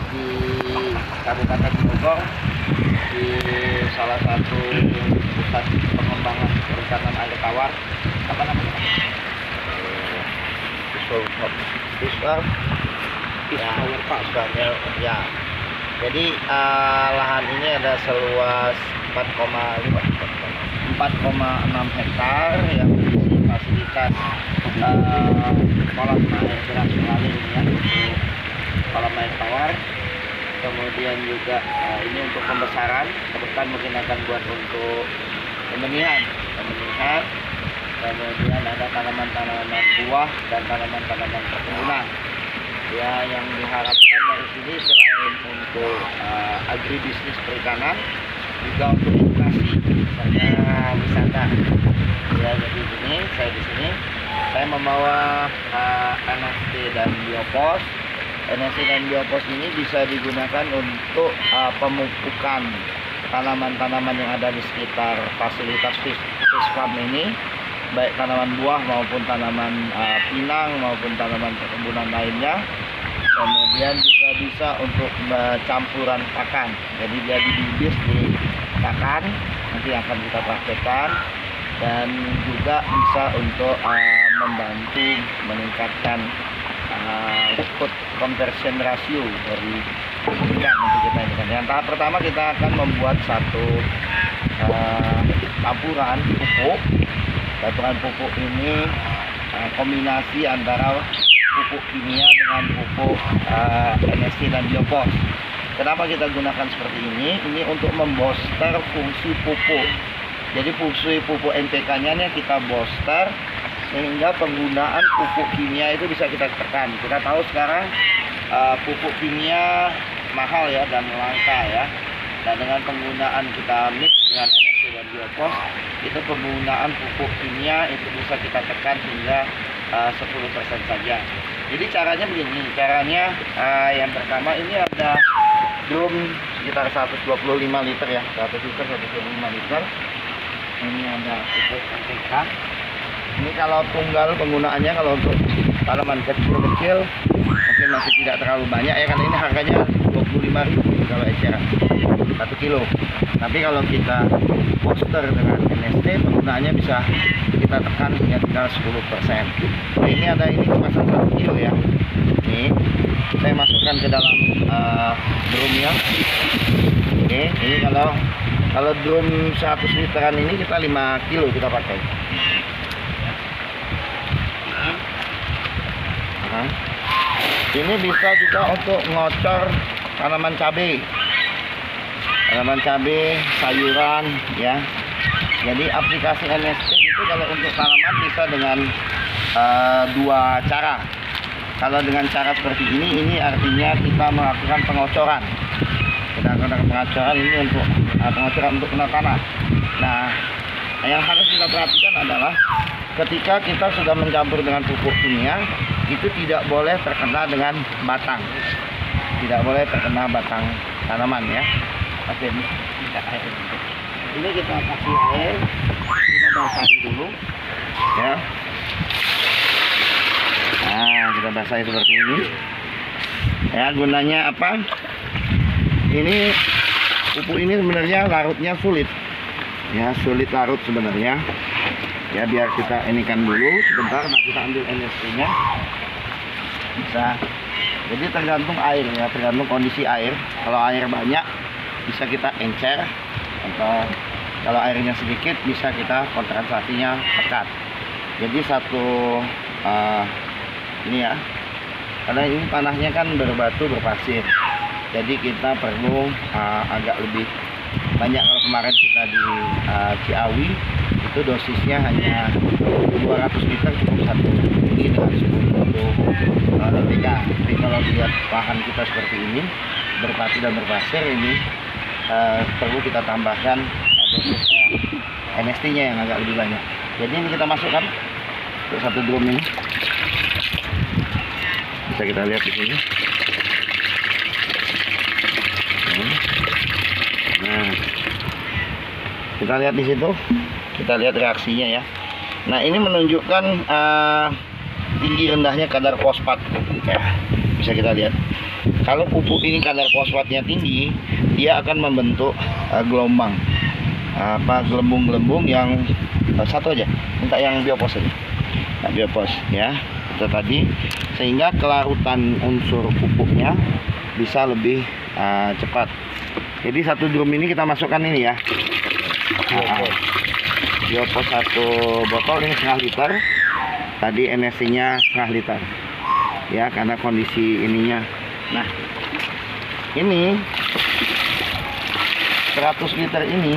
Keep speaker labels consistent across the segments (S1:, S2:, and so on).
S1: di Kabupaten Bogor, di salah satu pusat pengembangan perencanaan air tawar. Apa namanya? Ya. Jadi lahan ini ada seluas 4,6 hektar yang berisi fasilitas kolam air deras mengalir ya, untuk kolam air tawar. Kemudian juga ini untuk pembesaran, ke depan mungkin akan buat untuk pembenihan. Kemudian ada tanaman-tanaman buah dan tanaman-tanaman perkebunan. Ya, yang diharapkan dari sini selain untuk agribisnis perikanan, juga untuk edukasi serta wisata. Ya, jadi di sini saya membawa NST dan biopos. NST dan biopos ini bisa digunakan untuk pemupukan tanaman-tanaman yang ada di sekitar fasilitas fish farm ini, baik tanaman buah maupun tanaman pinang maupun tanaman perkebunan lainnya. Kemudian juga bisa untuk campuran pakan, jadi dia dibibis di pakan, nanti akan kita praktekkan. Dan juga bisa untuk membantu meningkatkan food conversion ratio dari ikan untuk kita ini. Yang tahap pertama kita akan membuat satu campuran pupuk. Campuran pupuk ini kombinasi antara pupuk kimia dengan pupuk NST dan biopos. Kenapa kita gunakan seperti ini? Ini untuk membooster fungsi pupuk. Jadi fungsi pupuk NPK-nya kita booster sehingga penggunaan pupuk kimia itu bisa kita tekan. Kita tahu sekarang pupuk kimia mahal ya dan langka ya. Dan dengan penggunaan kita mix dengan NST dan biopos, itu penggunaan pupuk kimia itu bisa kita tekan hingga 10% saja. Jadi caranya begini, yang pertama ini ada drum sekitar 125 liter ya, 100 liter 125 liter. Ini ada pupuk NPK. Ini kalau tunggal penggunaannya, kalau untuk tanaman kecil-kecil mungkin masih tidak terlalu banyak ya, karena ini harganya 25.000 kalau eceran 1 kilo. Tapi kalau kita booster dengan NST, penggunaannya bisa kita tekan hingga tinggal 10%. Nah, ini ada kemasan 1 kilo ya. Ini saya masukkan ke dalam drumnya. Oke, ini kalau drum 100 literan ini kita 5 kilo kita pakai. Ini bisa juga untuk ngocor tanaman cabai, sayuran ya. Jadi aplikasi NST itu kalau untuk tanaman bisa dengan dua cara. Kalau dengan cara seperti ini artinya kita melakukan pengocoran. Kita melakukan pengocoran ini untuk pengocoran untuk tanah. Nah, yang harus kita perhatikan adalah ketika kita sudah mencampur dengan pupuk kimia, itu tidak boleh terkena dengan batang. Tidak boleh terkena batang tanaman ya. Oke, ini kita kasih air, kita basahi dulu ya. Nah, kita basahi seperti ini ya. Gunanya apa? Ini pupuk ini sebenarnya larutnya sulit ya, sulit larut sebenarnya ya. Biar kita inikan dulu sebentar. Nah, kita ambil NST nya bisa. Jadi tergantung air ya, tergantung kondisi air. Kalau air banyak bisa kita encer, atau kalau airnya sedikit bisa kita konsentrasinya pekat. Jadi satu ini ya, karena ini tanahnya kan berbatu berpasir, jadi kita perlu agak lebih banyak. Kalau kemarin kita di Ciawi itu dosisnya hanya 200 liter cukup satu ini dengan 10 NPK. Tapi kalau lihat lahan kita seperti ini berpati dan berpasir, ini perlu kita tambahkan dosis NST-nya yang agak lebih banyak. Jadi ini kita masukkan untuk satu drum ini. Bisa kita lihat di sini. Nah, kita lihat di situ, kita lihat reaksinya ya. Nah, ini menunjukkan tinggi rendahnya kadar fosfat ya. Bisa kita lihat. Kalau pupuk ini kadar fosfatnya tinggi, dia akan membentuk gelombang, gelembung-gelembung yang satu aja. Minta yang biopos aja. Nah, biopos ya, itu tadi, sehingga kelarutan unsur pupuknya bisa lebih cepat. Jadi satu drum ini kita masukkan ini ya. Biopos 1 botol ini setengah liter. Tadi NSC-nya setengah liter. Ya, karena kondisi ininya. Nah, ini 100 liter ini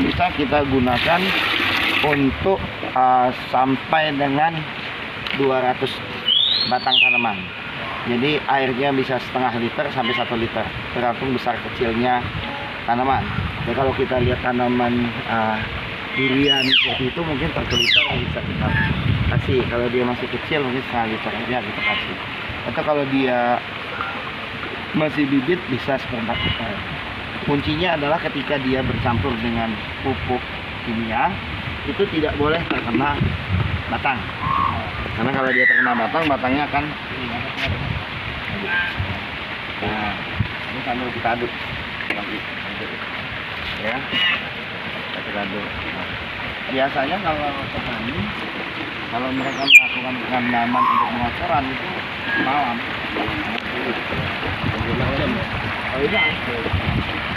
S1: bisa kita gunakan untuk sampai dengan 200 batang tanaman. Jadi airnya bisa setengah liter sampai 1 liter, tergantung besar kecilnya tanaman. Ya, kalau kita lihat tanaman durian seperti itu mungkin 1 liter bisa kita kasih. Kalau dia masih kecil mungkin setengah liter aja kita kasih. Atau kalau dia masih bibit bisa 1/4 liter. Kuncinya adalah ketika dia bercampur dengan pupuk kimia itu tidak boleh terkena batang. Karena kalau dia terkena batang, batangnya akan ini sambil kita aduk ya, kita aduk. Biasanya kalau petani, kalau mereka melakukan penanaman untuk pengocoran itu malam. Oh iya,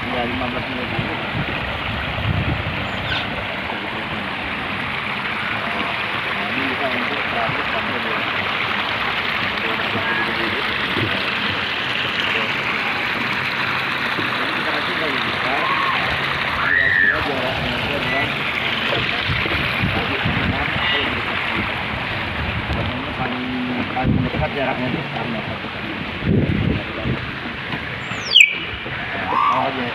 S1: tinggal 15 menit aja. Ini bisa untuk 100 sampai 200. Kita kasih lagi besar, kira-kira jaraknya itu adalah paling dekat jaraknya itu sekarang 1 meter. Oh, iya.